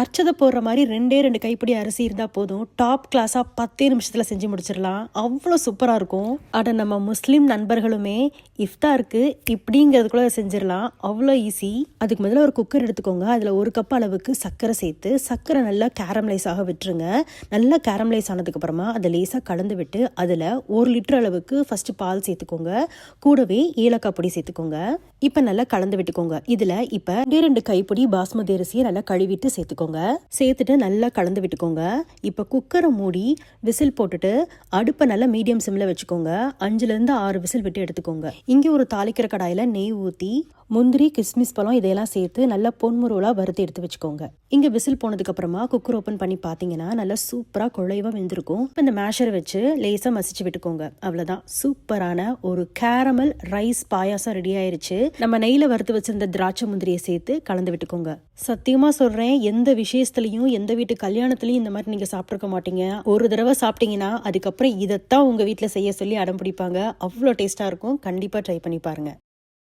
அர்ச்சதை போடுற மாதிரி 2 கைப்பிடி அரிசி இருந்தால் போதும், டாப் கிளாஸாக 10 நிமிஷத்தில் செஞ்சு முடிச்சிடலாம். அவ்வளோ சூப்பராக இருக்கும். அதை நம்ம முஸ்லீம் நண்பர்களுமே இஃப்தாருக்கு இப்படிங்கிறதுக்குள்ள செஞ்சிடலாம். அவ்வளோ ஈஸி. அதுக்கு முதல்ல ஒரு குக்கர் எடுத்துக்கோங்க. அதில் 1 கப் அளவுக்கு சர்க்கரை சேர்த்து சர்க்கரை நல்லா கேரமலைஸ் ஆக விட்டுருங்க. நல்லா கேரமலைஸ் ஆனதுக்கப்புறமா அதை லேசாக கலந்து விட்டு அதில் 1 லிட்டர் அளவுக்கு ஃபஸ்ட்டு பால் சேர்த்துக்கோங்க. கூடவே ஏலக்காய் பொடி சேர்த்துக்கோங்க. இப்போ நல்லா கலந்து விட்டுக்கோங்க. இதில் இப்போ 2 கைப்பிடி பாஸ்மதி அரிசியை நல்லா கழுவிட்டு சேர்த்துக்கோங்க. சேர்த்துட்டு நல்லா கலந்து விட்டுக்கோங்க. இப்போ குக்கரை மூடி விசில் போட்டுட்டு அடுப்பை நல்லா மீடியம் சிம்மில் வச்சுக்கோங்க. 5லேருந்து 6 விசில் விட்டு எடுத்துக்கோங்க. இங்கே ஒரு தாளிக்கிற கடாயில் நெய் ஊற்றி முந்திரி, கிஸ்மிஸ் பழம் இதையெல்லாம் சேர்த்து நல்லா பொன்முருவலாக வறுத்து எடுத்து வச்சுக்கோங்க. இங்கே விசில் போனதுக்கப்புறமா குக்கர் ஓப்பன் பண்ணி பார்த்தீங்கன்னா நல்லா சூப்பராக குழைவாக வெந்திருக்கும். இப்போ இந்த மேஷரை வச்சு லேசாக மசிச்சு விட்டுக்கோங்க. அவ்வளோதான், சூப்பரான ஒரு கேரமல் ரைஸ் பாயாசம் ரெடி ஆயிருச்சு. நம்ம நெய்யில் வறுத்து வச்சிருந்த திராட்சை முந்திரியை சேர்த்து கலந்து விட்டுக்கோங்க. சத்தியமாக சொல்கிறேன், எந்த விசேஷத்துலையும் எந்த வீட்டு கல்யாணத்துலையும் இந்த மாதிரி நீங்கள் சாப்பிட்ருக்க மாட்டீங்க. ஒரு தடவை சாப்பிட்டீங்கன்னா அதுக்கப்புறம் இதைத்தான் உங்கள் வீட்டில் செய்ய சொல்லி அடம் பிடிப்பாங்க. அவ்வளோ டேஸ்ட்டாக இருக்கும். கண்டிப்பாக ட்ரை பண்ணி பாருங்கள்.